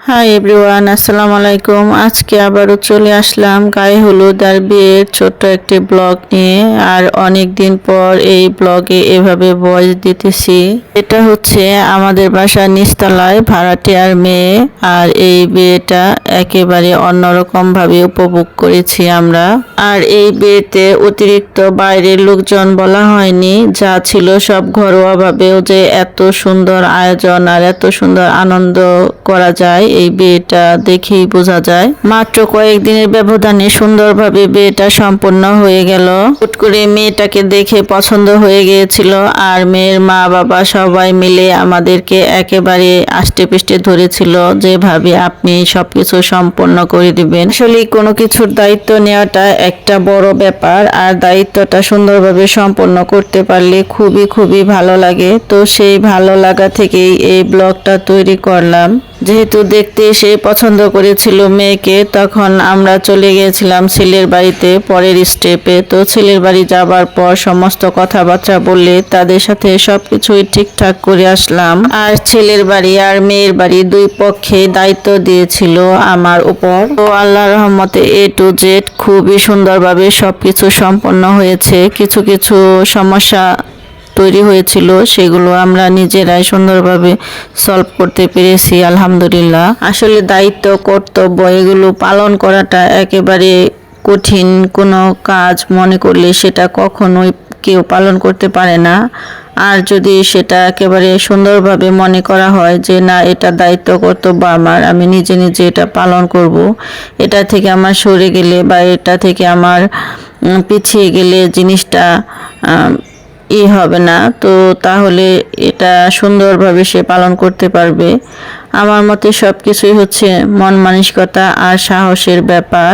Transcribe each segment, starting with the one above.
Hi everyone, আসসালামু আলাইকুম। আজকে আবারও চলে আসলাম গায়ে হলুদ আর বিয়ের ছোট্ট একটি ব্লগ নিয়ে। আর অনেক দিন পর এই ব্লগে এভাবে ভয়েস দিতেছি। এটা হচ্ছে আমাদের বাসার নিচতলায় ভাড়াটিয়ার মেয়ে। আর এই বিয়েটা একেবারে অন্যরকম ভাবে উপভোগ করেছি আমরা। আর এই বিয়েতে অতিরিক্ত বাইরের লোকজন বলা হয়নি, যা ছিল সব ঘরোয়া ভাবেও যে এত সুন্দর আয়োজন আর এত সুন্দর আনন্দ করা যায় এই বিয়েটা দেখেই বোঝা যায়। মাত্র কয়েকদিনের ব্যবধানে সুন্দরভাবে বিয়েটা সম্পন্ন হয়ে গেল। হুট করে মেয়েটাকে দেখে পছন্দ হয়ে গিয়েছিল, আর মেয়ের মা বাবা সবাই মিলে আমাদেরকে একেবারে আষ্টে পৃষ্ঠে ধরেছিল, যেভাবে আপনি সবকিছু সম্পন্ন করে দিবেন। আসলে কোনো কিছুর দায়িত্ব নেওয়াটা একটা বড় ব্যাপার, আর দায়িত্বটা সুন্দরভাবে সম্পন্ন করতে পারলে খুবই খুবই ভালো লাগে। তো সেই ভালো লাগা থেকেই এই ব্লগটা তৈরি করলাম। যেহেতু দেখতে এসে পছন্দ করেছিল মেয়েকে, তখন আমরা চলে গিয়েছিলাম ছেলের বাড়িতে পরের স্টেপে। তো ছেলের বাড়ি যাবার পর সমস্ত কথাবার্তা বললে তাদের সাথে সবকিছুই ঠিকঠাক করে আসলাম। আর ছেলের বাড়ি আর মেয়ের বাড়ি দুই পক্ষে দায়িত্ব দিয়েছিল আমার উপর। তো আল্লাহর রহমতে A to Z খুবই সুন্দরভাবে সবকিছু সম্পন্ন হয়েছে। কিছু কিছু সমস্যা তৈরি হয়েছিল, সেগুলো আমরা নিজেরাই সুন্দরভাবে সলভ করতে পেরেছি আলহামদুলিল্লাহ। আসলে দায়িত্ব কর্তব্য এগুলো পালন করাটা একেবারে কঠিন কোনো কাজ মনে করলে সেটা কখনোই কেউ পালন করতে পারে না। আর যদি সেটা একেবারে সুন্দরভাবে মনে করা হয় যে না, এটা দায়িত্ব কর্তব্য আমার, আমি নিজে নিজে এটা পালন করব, এটা থেকে আমার সরে গেলে বা এটা থেকে আমার পিছিয়ে গেলে জিনিসটা হবে না, তো তাহলে এটা সুন্দরভাবে সে পালন করতে পারবে। আমার মতে সব কিছুই হচ্ছে মন মানসিকতা আর সাহসের ব্যাপার।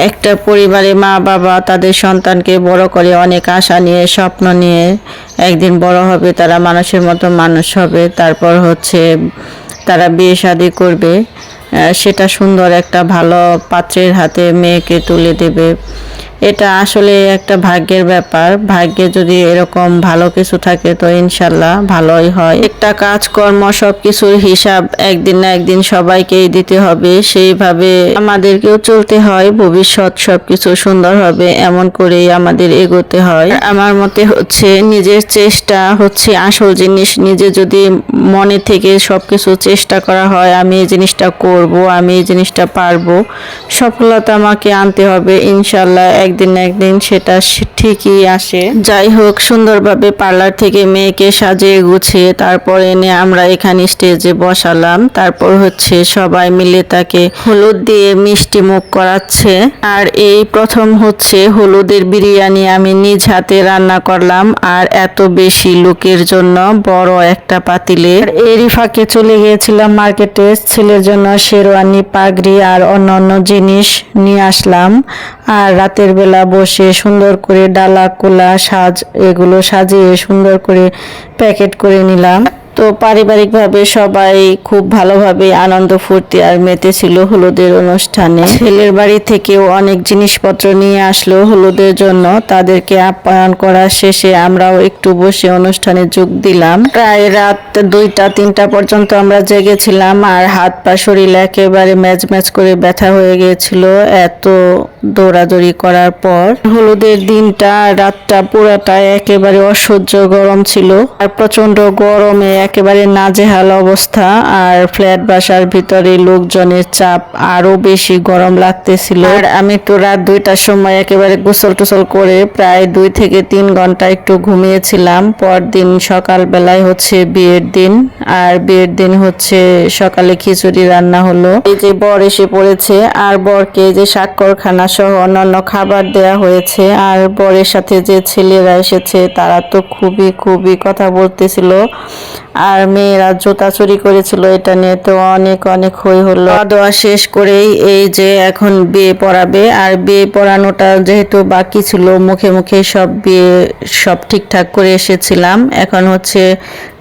একটা পরিবারে মা বাবা তাদের সন্তানকে বড় করে অনেক আশা নিয়ে স্বপ্ন নিয়ে, একদিন বড় হবে, তারা মানুষের মতো মানুষ হবে, তারপর হচ্ছে তারা বিয়ে শাদী করবে, সেটা সুন্দর একটা ভালো পাত্রের হাতে মেয়েকে তুলে দেবে। এটা আসলে একটা ভাগ্যের ব্যাপার। ভাগ্যে যদি এরকম ভালো কিছু থাকে তো ইনশাল্লাহ ভালোই হয়। একটা কাজকর্ম সবকিছুর হিসাব একদিন না একদিন সবাইকেই দিতে হবে, সেইভাবে আমাদেরকেও চলতে হয়। ভবিষ্যৎ সবকিছু সুন্দর হবে এমন করেই আমাদের এগোতে হয়। আমার মতে হচ্ছে নিজের চেষ্টা হচ্ছে আসল জিনিস। নিজে যদি মনে থেকে সবকিছু চেষ্টা করা হয়, আমি এই জিনিসটা করব, আমি এই জিনিসটা পারবো, সফলতা আমাকে আনতে হবে ইনশাল্লাহ। একদিন না একদিন সেটা ঠিকই আসে। যাই হোক, সুন্দরভাবে পার্লার থেকে মেয়েকে সাজিয়ে গুছিয়ে তারপর এনে আমরা এখানে স্টেজে বসালাম। তারপর হচ্ছে সবাই মিলে তাকে হলুদ দিয়ে মিষ্টি মুখ করাচ্ছে। আর এই প্রথম হচ্ছে হলুদের বিরিয়ানি আমি নিজ হাতে রান্না করলাম, আর এত বেশি লোকের জন্য বড় একটা পাতিলে। এরই ফাঁকে চলে গিয়েছিলাম মার্কেটে, ছেলের জন্য শেরওয়ানি, পাগড়ি আর অন্যান্য জিনিস নিয়ে আসলাম। আর রাতের বেলা বসে সুন্দর করে ডালা কোলা এগুলো সাজিয়ে সুন্দর করে প্যাকেট করে নিলাম। তো পারিবারিকভাবে সবাই খুব ভালোভাবে আনন্দ ফুর্তি আর মেতেছিল হলুদের অনুষ্ঠানে। ছেলের বাড়ি থেকেও অনেক জিনিসপত্র নিয়ে আসলো হলুদের জন্য। তাদেরকে আপ্যায়ন করার শেষে আমরাও একটু বসে অনুষ্ঠানে যোগ দিলাম। প্রায় রাত 2টা-3টা পর্যন্ত আমরা জেগেছিলাম, আর হাত পা শরীর একেবারে ম্যাচ করে ব্যথা হয়ে গিয়েছিল এত দৌড়াদৌড়ি করার পর। হলুদের দিনটা রাতটা পুরাটা একেবারে অসহ্য গরম ছিল, আর প্রচন্ড গরমে একেবারে নাজেহাল অবস্থা। আর ফ্ল্যাট বাসার ভিতরে লোকজনের চাপ, আরো বেশি গরম লাগতেছিল। আর আমি তো রাত 2টার সময় একেবারে গোসল টোসল করে প্রায় 2 থেকে 3 ঘন্টা একটু ঘুমিয়েছিলাম। পরদিন সকাল বেলায় হচ্ছে বিয়ের দিন, আর বিয়ের দিন হচ্ছে সকালে খিচুড়ি রান্না হলো। এই যে বর এসে পড়েছে, আর বরকে যে স্বাক্ষরখানা সহ অন্যান্য খাবার দেয়া হয়েছে। আর বরের সাথে যে ছেলেরা এসেছে তারা তো খুবই খুবই কথা বলতেছিল, আর মেয়েরা জুতা চুরি করেছিল, এটা নিয়ে তো অনেক অনেক হই হলো। দোয়া শেষ করেই এই যে এখন বিয়ে পড়াবে। আর বিয়ে পড়ানোটা যেহেতু বাকি ছিল, মুখে মুখে সব বিয়ে সব ঠিকঠাক করে এসেছিলাম। এখন হচ্ছে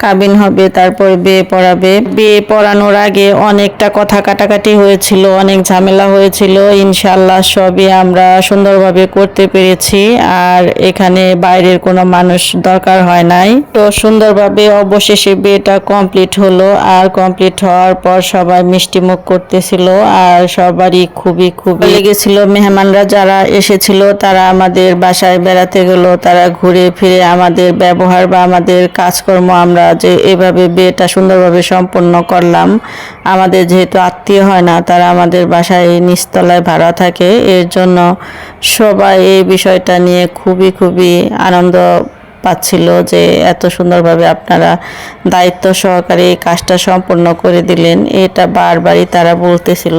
কাবিন হবে, তারপর বিয়ে পড়াবে। বিয়ে পড়ানোর আগে অনেকটা কথা কাটাকাটি হয়েছিল, অনেক ঝামেলা হয়েছিল। ইনশাল্লাহ সবই আমরা সুন্দরভাবে করতে পেরেছি, আর এখানে বাইরের কোনো মানুষ দরকার হয় নাই। তো সুন্দরভাবে অবশেষে বিয়েটা কমপ্লিট হলো, আর কমপ্লিট হওয়ার পর সবাই মিষ্টি মুখ করতেছিল, আর সবারই খুবই লেগেছিল। মেহমানরা যারা এসেছিল তারা আমাদের বাসায় বেড়াতে গেল, তারা ঘুরে ফিরে আমাদের ব্যবহার বা আমাদের কাজকর্ম, আমরা যে এভাবে বিয়েটা সুন্দরভাবে সম্পন্ন করলাম, আমাদের যেহেতু আত্মীয় হয় না, তারা আমাদের বাসায় নিচতলায় ভাড়া থাকে, এর জন্য সবাই এই বিষয়টা নিয়ে খুবই আনন্দ পাচ্ছিল যে এত সুন্দরভাবে আপনারা দায়িত্ব সহকারে এই কাজটা সম্পন্ন করে দিলেন। এটা বারবারই তারা বলতেছিল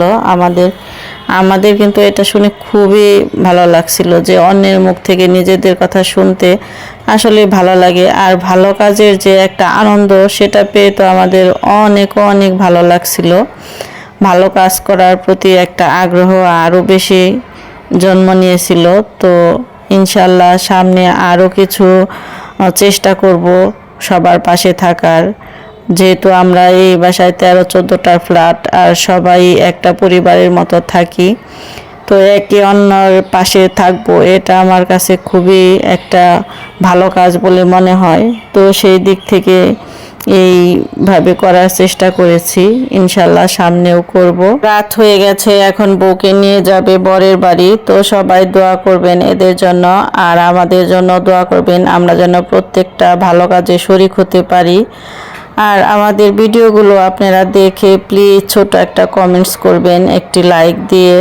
আমাদের কিন্তু এটা শুনে খুবই ভালো লাগছিল যে অন্যের মুখ থেকে নিজেদের কথা শুনতে আসলে ভালো লাগে, আর ভালো কাজের যে একটা আনন্দ সেটা পেয়ে তো আমাদের অনেক ভালো লাগছিল। ভালো কাজ করার প্রতি একটা আগ্রহ আরও বেশি জন্ম নিয়েছিল। তো ইনশাল্লাহ সামনে আরও কিছু চেষ্টা করব সবার পাশে থাকার, যেহেতু আমরা এই বাসায় 13-14টা ফ্ল্যাট আর সবাই একটা পরিবারের মতো থাকি, তো একে অন্যের পাশে থাকবো, এটা আমার কাছে খুবই একটা ভালো কাজ বলে মনে হয়। তো সেই দিক থেকে এইভাবে করার চেষ্টা করেছি, ইনশাল্লাহ সামনেও করব। রাত হয়ে গেছে, এখন বউকে নিয়ে যাবে বরের বাড়ি। তো সবাই দোয়া করবেন এদের জন্য, আর আমাদের জন্য দোয়া করবেন, আমরা যেন প্রত্যেকটা ভালো কাজে শরিক হতে পারি। আর আমাদের ভিডিওগুলো আপনারা দেখে প্লিজ ছোট একটা কমেন্টস করবেন, একটি লাইক দিয়ে।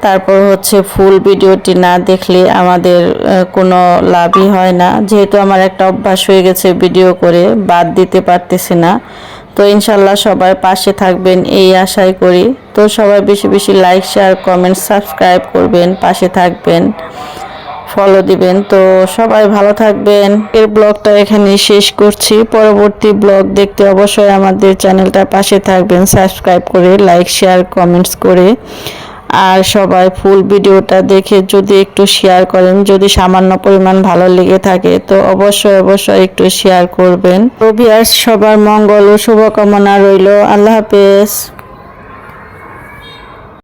তারপর হচ্ছে ফুল ভিডিওটি না দেখলে আমাদের কোনো লাভই হয় না, যেহেতু আমার একটা অভ্যাস হয়ে গেছে ভিডিও করে বাদ দিতে পারতেছি না। তো ইনশাল্লাহ সবাই পাশে থাকবেন এই আশাই করি। তো সবাই বেশি লাইক, শেয়ার, কমেন্ট, সাবস্ক্রাইব করবেন, পাশে থাকবেন, ফলো দিবেন। তো সবাই ভালো থাকবেন। এর ব্লগটা এখানে শেষ করছি। পরবর্তী ব্লগ দেখতে অবশ্যই আমাদের চ্যানেলটা পাশে থাকবেন, সাবস্ক্রাইব করে, লাইক, শেয়ার, কমেন্টস করে। আর সবাই ফুল ভিডিওটা দেখে যদি একটু শেয়ার করেন, যদি সামান্য পরিমাণ ভালো লেগে থাকে তো অবশ্যই একটু শেয়ার করবেন। তো ভিউয়ার্স, সবার মঙ্গল ও শুভকামনা রইল। আল্লাহ হাফেজ।